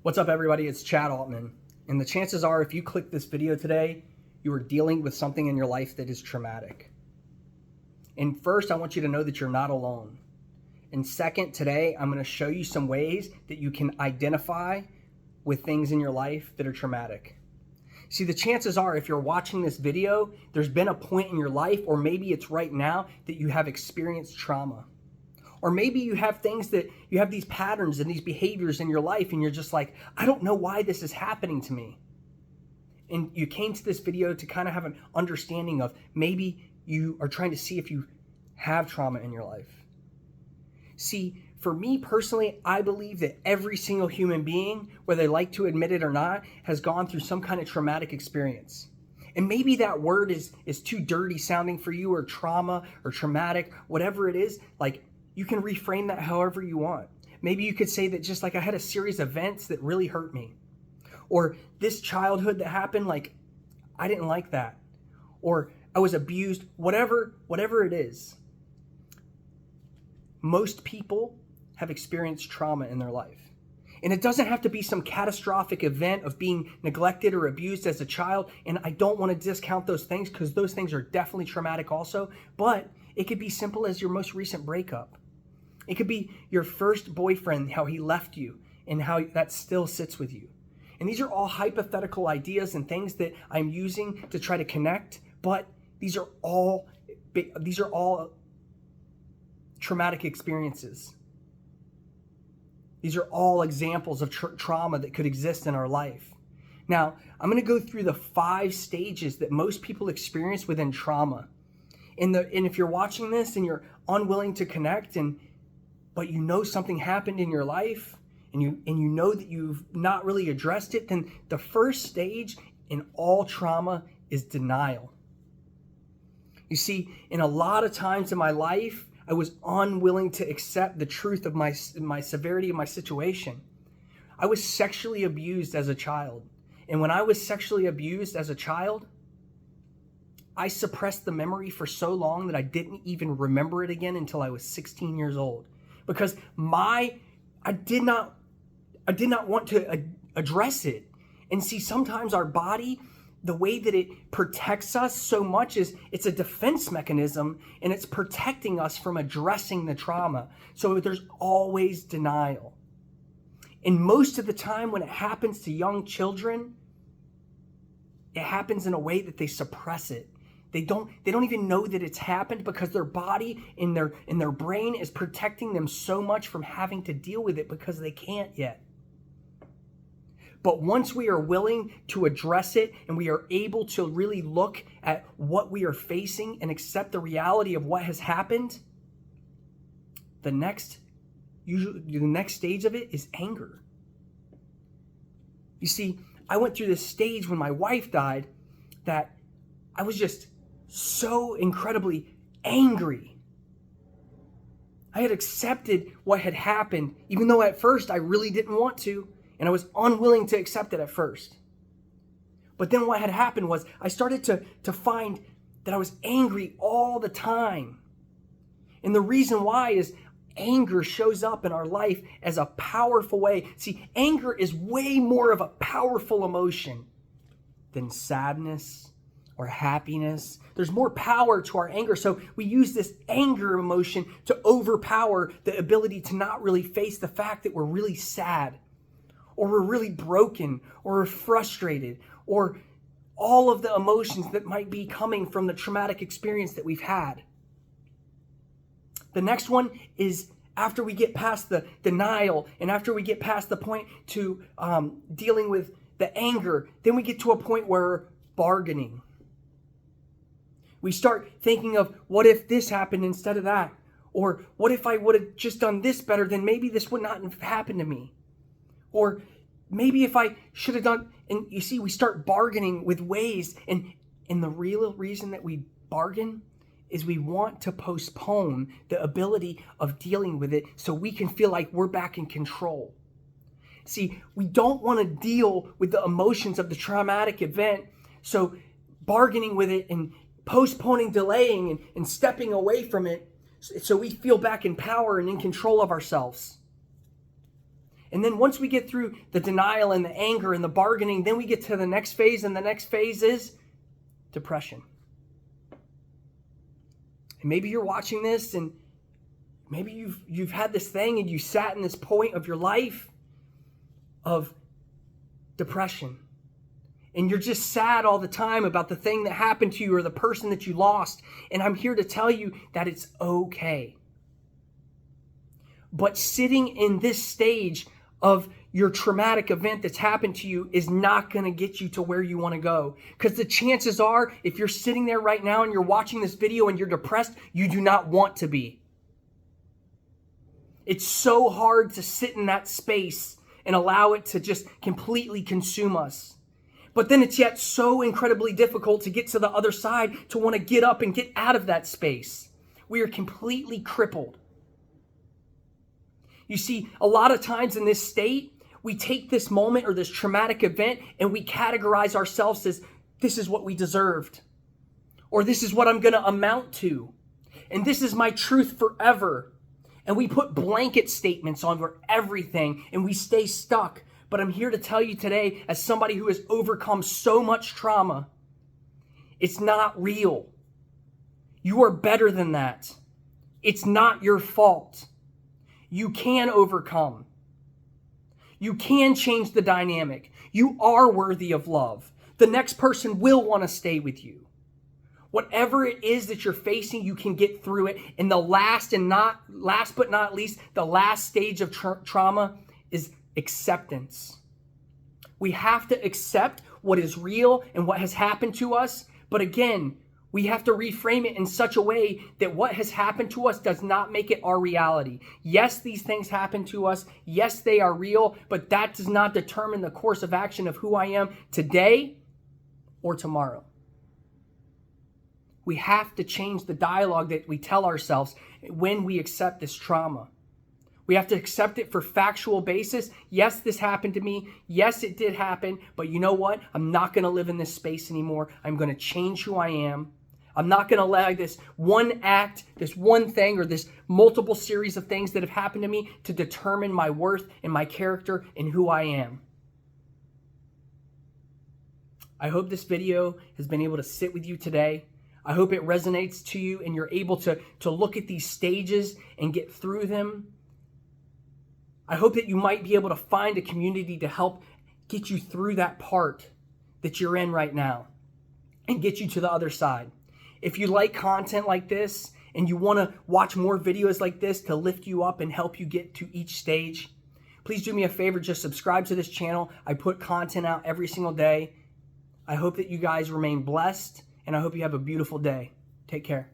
What's up, everybody? It's Chad Altman. And the chances are, if you click this video today, you are dealing with something in your life that is traumatic. And first, I want you to know that you're not alone. And second, today, I'm going to show you some ways that you can identify with things in your life that are traumatic. See, the chances are, if you're watching this video, there's been a point in your life, or maybe it's right now, that you have experienced trauma. Or maybe you have these patterns and these behaviors in your life and you're just like, I don't know why this is happening to me. And you came to this video to kind of have an understanding of maybe you are trying to see if you have trauma in your life. See, for me personally, I believe that every single human being, whether they like to admit it or not, has gone through some kind of traumatic experience. And maybe that word is too dirty sounding for you, or trauma or traumatic, whatever it is. Like, you can reframe that however you want. Maybe you could say that just like I had a series of events that really hurt me. Or this childhood that happened, like I didn't like that. Or I was abused, whatever it is. Most people have experienced trauma in their life. And it doesn't have to be some catastrophic event of being neglected or abused as a child. And I don't want to discount those things, because those things are definitely traumatic also. But it could be simple as your most recent breakup. It could be your first boyfriend, how he left you and how that still sits with you. And these are all hypothetical ideas and things that I'm using to try to connect, but these are all traumatic experiences. These are all examples of trauma that could exist in our life. Now, I'm going to go through the 5 stages that most people experience within trauma. And if you're watching this and you're unwilling to connect, but you know something happened in your life and you know that you've not really addressed it, then the first stage in all trauma is denial. You see, in a lot of times in my life, I was unwilling to accept the truth of my severity of my situation. I was sexually abused as a child. And when I was sexually abused as a child, I suppressed the memory for so long that I didn't even remember it again until I was 16 years old. Because I did not want to address it. And see, sometimes our body, the way that it protects us so much is it's a defense mechanism, and it's protecting us from addressing the trauma. So there's always denial. And most of the time when it happens to young children, it happens in a way that they suppress it. They don't even know that it's happened, because their body in their brain is protecting them so much from having to deal with it, because they can't yet. But once we are willing to address it and we are able to really look at what we are facing and accept the reality of what has happened, the next stage of it is anger. You see, I went through this stage when my wife died that I was just so incredibly angry. I had accepted what had happened, even though at first I really didn't want to, and I was unwilling to accept it at first. But then what had happened was I started to find that I was angry all the time. And the reason why is anger shows up in our life as a powerful way. See, anger is way more of a powerful emotion than sadness or happiness. There's more power to our anger. So we use this anger emotion to overpower the ability to not really face the fact that we're really sad, or we're really broken, or we're frustrated, or all of the emotions that might be coming from the traumatic experience that we've had. The next one is after we get past the denial, and after we get past the point to dealing with the anger, then we get to a point where bargaining. We start thinking of, what if this happened instead of that? Or what if I would have just done this better, then maybe this would not have happened to me. Or maybe if I should have done, and you see, we start bargaining with ways, and the real reason that we bargain is we want to postpone the ability of dealing with it so we can feel like we're back in control. See, we don't want to deal with the emotions of the traumatic event, so bargaining with it and postponing, delaying, and stepping away from it so we feel back in power and in control of ourselves. And then once we get through the denial and the anger and the bargaining, then we get to the next phase, and the next phase is depression. And maybe you're watching this, and maybe you've had this thing, and you sat in this point of your life of depression. And you're just sad all the time about the thing that happened to you or the person that you lost. And I'm here to tell you that it's okay. But sitting in this stage of your traumatic event that's happened to you is not going to get you to where you want to go. Because the chances are, if you're sitting there right now and you're watching this video and you're depressed, you do not want to be. It's so hard to sit in that space and allow it to just completely consume us. But then it's yet so incredibly difficult to get to the other side, to want to get up and get out of that space. We are completely crippled. You see, a lot of times in this state, we take this moment or this traumatic event and we categorize ourselves as, this is what we deserved. Or this is what I'm going to amount to. And this is my truth forever. And we put blanket statements on for everything and we stay stuck. But I'm here to tell you today, as somebody who has overcome so much trauma, it's not real. You are better than that. It's not your fault. You can overcome. You can change the dynamic. You are worthy of love. The next person will want to stay with you. Whatever it is that you're facing, you can get through it. And the last but not least, the last stage of trauma is acceptance. We have to accept what is real and what has happened to us. But again, we have to reframe it in such a way that what has happened to us does not make it our reality. Yes, these things happen to us. Yes, they are real, but that does not determine the course of action of who I am today or tomorrow. We have to change the dialogue that we tell ourselves when we accept this trauma. We have to accept it for factual basis. Yes, this happened to me. Yes, it did happen. But you know what? I'm not going to live in this space anymore. I'm going to change who I am. I'm not going to allow this one act, this one thing, or this multiple series of things that have happened to me to determine my worth and my character and who I am. I hope this video has been able to sit with you today. I hope it resonates to you and you're able to look at these stages and get through them. I hope that you might be able to find a community to help get you through that part that you're in right now and get you to the other side. If you like content like this and you want to watch more videos like this to lift you up and help you get to each stage, please do me a favor, just subscribe to this channel. I put content out every single day. I hope that you guys remain blessed, and I hope you have a beautiful day. Take care.